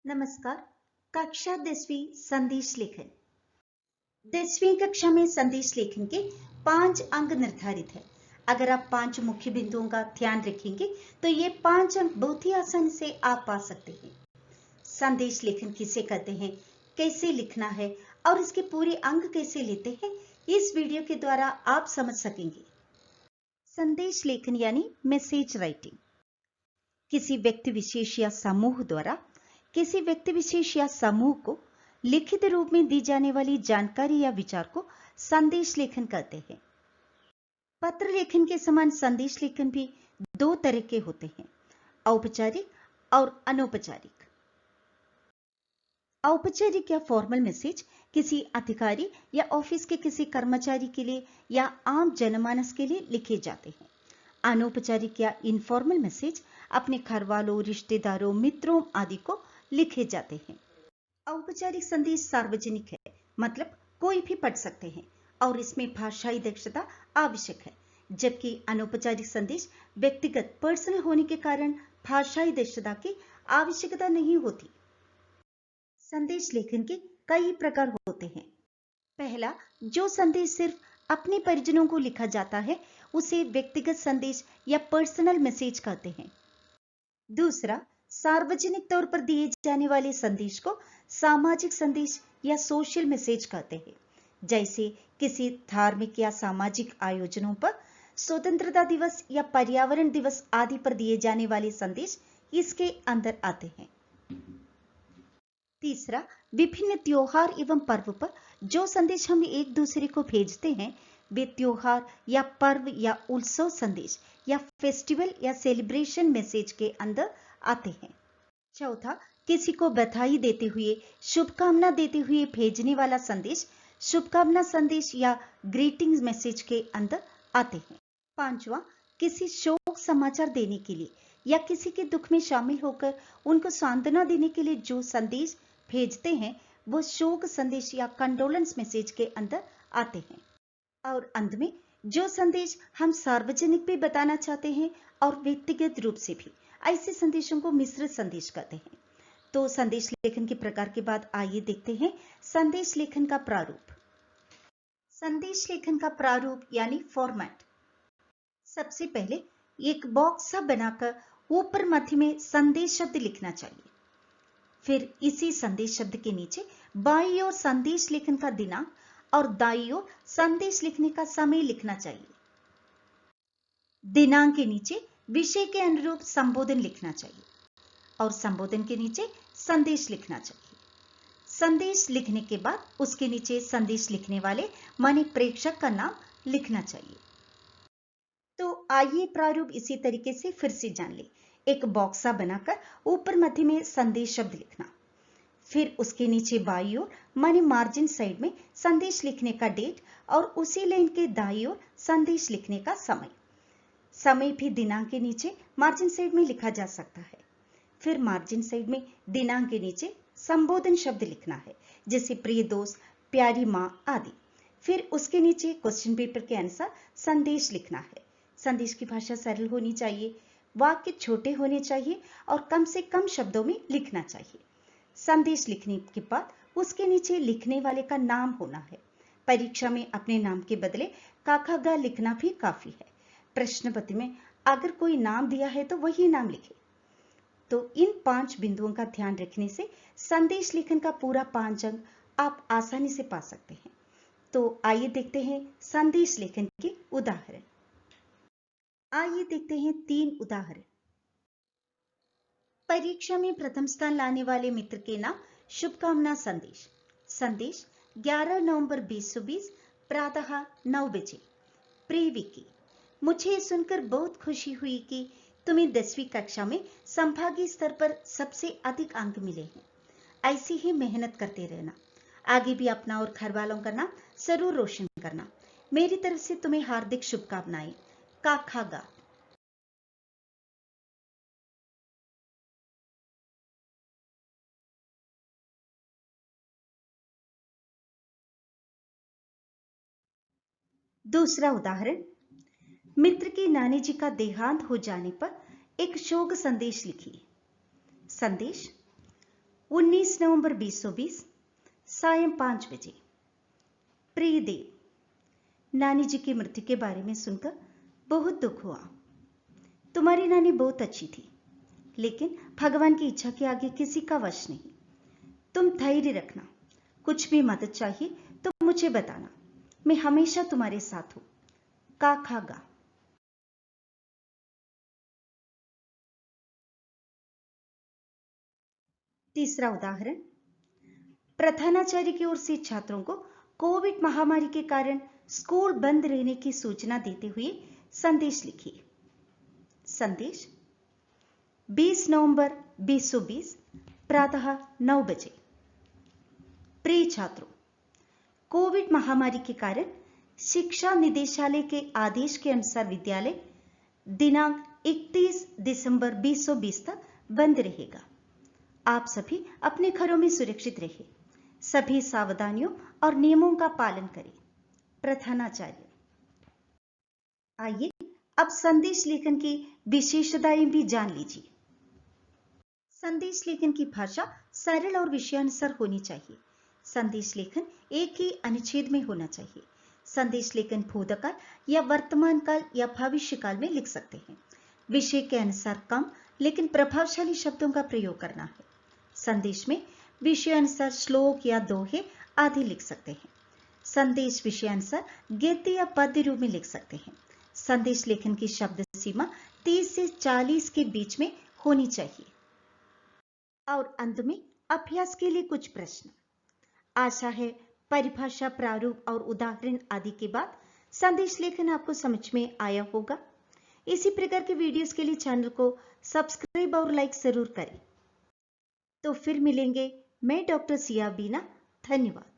नमस्कार। कक्षा 10वीं संदेश लेखन। 10वीं कक्षा में संदेश लेखन के 5 अंक निर्धारित है। अगर आप 5 मुख्य बिंदुओं का ध्यान रखेंगे तो ये 5 अंक बहुत ही आसानी से आप पा सकते हैं। संदेश लेखन किसे कहते हैं, कैसे लिखना है और इसके पूरे अंक कैसे लेते हैं, इस वीडियो के द्वारा आप समझ सकेंगे। संदेश लेखन यानी मैसेज राइटिंग। किसी व्यक्ति विशेष या समूह द्वारा किसी व्यक्ति विशेष या समूह को लिखित रूप में दी जाने वाली जानकारी या विचार को संदेश लेखन कहते हैं। पत्र लेखन के समान संदेश लेखन भी 2 तरह के होते हैं, औपचारिक और अनौपचारिक। औपचारिक या फॉर्मल मैसेज किसी अधिकारी या ऑफिस के किसी कर्मचारी के लिए या आम जनमानस के लिए लिखे जाते हैं। अनौपचारिक या इनफॉर्मल मैसेज अपने घर वालों, रिश्तेदारों, मित्रों आदि को लिखे जाते हैं। औपचारिक संदेश सार्वजनिक है, मतलब कोई भी पढ़ सकते हैं और इसमें भाषाई दक्षता आवश्यक है, जबकि अनौपचारिक संदेश व्यक्तिगत पर्सनल होने के कारण भाषाई दक्षता की आवश्यकता नहीं होती। संदेश लेखन के कई प्रकार होते हैं। पहला, जो संदेश सिर्फ अपने परिजनों को लिखा जाता है उसे व्यक्तिगत संदेश या पर्सनल मैसेज कहते हैं। दूसरा, सार्वजनिक तौर पर दिए जाने वाले संदेश को सामाजिक संदेश या सोशल मैसेज कहते हैं, जैसे किसी धार्मिक या सामाजिक आयोजनों पर, स्वतंत्रता दिवस या पर्यावरण दिवस आदि पर दिए जाने वाले संदेश इसके अंदर आते हैं। तीसरा, विभिन्न त्योहार एवं पर्व पर जो संदेश हम एक दूसरे को भेजते हैं वे त्योहार या पर्व या उत्सव संदेश या फेस्टिवल या सेलिब्रेशन मैसेज के अंदर आते हैं। चौथा, किसी को बधाई देते हुए, शुभकामना देते हुए भेजने वाला संदेश शुभकामना संदेश या ग्रीटिंग्स मैसेज के अंदर आते हैं। पांचवा, किसी शोक समाचार देने के लिए या किसी के दुख में शामिल होकर उनको सांत्वना देने के लिए जो संदेश भेजते हैं वो शोक संदेश या कंडोलेंस मैसेज के अंदर आते हैं। और अंत में, जो संदेश हम सार्वजनिक भी बताना चाहते हैं और व्यक्तिगत रूप से भी, ऐसे संदेशों को मिश्रित संदेश कहते हैं। तो संदेश लेखन के प्रकार के बाद आइए देखते हैं संदेश लेखन का प्रारूप। संदेश लेखन का प्रारूप यानी फॉर्मेट। सबसे पहले एक बॉक्स सा बनाकर ऊपर मध्य में संदेश शब्द लिखना चाहिए। फिर इसी संदेश शब्द के नीचे बाईं ओर संदेश लेखन का दिनांक और दाईं ओर संदेश लिखने का समय लिखना चाहिए। दिनांक के नीचे विषय के अनुरूप संबोधन लिखना चाहिए और संबोधन के नीचे संदेश लिखना चाहिए। संदेश लिखने के बाद उसके नीचे संदेश लिखने वाले माने प्रेषक का नाम लिखना चाहिए। तो आइए प्रारूप इसी तरीके से फिर से जान ले। एक बॉक्सा बनाकर ऊपर मध्य में संदेश शब्द लिखना, फिर उसके नीचे बाईं ओर माने मार्जिन साइड में संदेश लिखने का डेट और उसी लाइन के दाईं ओर संदेश लिखने का समय। समय भी दिनांक के नीचे मार्जिन साइड में लिखा जा सकता है। फिर मार्जिन साइड में दिनांक के नीचे संबोधन शब्द लिखना है, जैसे प्रिय दोस्त, प्यारी माँ आदि। फिर उसके नीचे क्वेश्चन पेपर के अनुसार संदेश लिखना है। संदेश की भाषा सरल होनी चाहिए, वाक्य छोटे होने चाहिए और कम से कम शब्दों में लिखना चाहिए। संदेश लिखने के बाद उसके नीचे लिखने वाले का नाम होना है। परीक्षा में अपने नाम के बदले काका लिखना भी काफी है। प्रश्न पत्र में अगर कोई नाम दिया है तो वही नाम लिखे। तो इन 5 बिंदुओं का ध्यान रखने से संदेश लेखन का पूरा 5 अंक आप आसानी से पा सकते हैं। तो आइए देखते हैं संदेश लेखन के उदाहरण। आइए देखते हैं 3 उदाहरण। परीक्षा में प्रथम स्थान लाने वाले मित्र के नाम शुभकामना संदेश। संदेश 11 नवंबर 2020 प्रातः 9 बजे। प्रिय विकी, मुझे ये सुनकर बहुत खुशी हुई कि तुम्हें 10वीं कक्षा में संभागीय स्तर पर सबसे अधिक अंक मिले हैं। ऐसी ही मेहनत करते रहना। आगे भी अपना और घर वालों का नाम जरूर रोशन करना। मेरी तरफ से तुम्हें हार्दिक शुभकामनाएं। काखागा। दूसरा उदाहरण, मित्र की नानी जी का देहांत हो जाने पर एक शोक संदेश लिखिए। संदेश, 19 नवंबर 2020 सायं 5 बजे। प्रिय देव, नानी जी की मृत्यु के बारे में सुनकर बहुत दुख हुआ। तुम्हारी नानी बहुत अच्छी थी, लेकिन भगवान की इच्छा के आगे किसी का वश नहीं। तुम धैर्य रखना, कुछ भी मदद चाहिए तो मुझे बताना, मैं हमेशा तुम्हारे साथ हूं। काखागा। तीसरा उदाहरण, प्रधानाचार्य की ओर से छात्रों को कोविड महामारी के कारण स्कूल बंद रहने की सूचना देते हुए संदेश लिखिए। संदेश 20 नवंबर 2020 प्रातः 9 बजे। प्रिय छात्रों, कोविड महामारी के कारण शिक्षा निदेशालय के आदेश के अनुसार विद्यालय दिनांक 31 दिसंबर 2020 तक बंद रहेगा। आप सभी अपने घरों में सुरक्षित रहें, सभी सावधानियों और नियमों का पालन करें। प्रधानाचार्य। आइए अब संदेश लेखन की विशेषताएं भी जान लीजिए। संदेश लेखन की भाषा सरल और विषयानुसार होनी चाहिए। संदेश लेखन एक ही अनुच्छेद में होना चाहिए। संदेश लेखन भूतकाल या वर्तमान काल या भविष्य काल में लिख सकते हैं। विषय के अनुसार कम लेकिन प्रभावशाली शब्दों का प्रयोग करना है। संदेश में विषयानुसार श्लोक या दोहे आदि लिख सकते हैं। संदेश विषयानुसार गद्य या पद्य रूप में लिख सकते हैं। संदेश लेखन की शब्द सीमा 30 से 40 के बीच में होनी चाहिए। और अंत में अभ्यास के लिए कुछ प्रश्न। आशा है परिभाषा, प्रारूप और उदाहरण आदि के बाद संदेश लेखन आपको समझ में आया होगा। इसी प्रकार के वीडियोस के लिए चैनल को सब्सक्राइब और लाइक जरूर करें। तो फिर मिलेंगे। मैं डॉक्टर सिया बीना। धन्यवाद।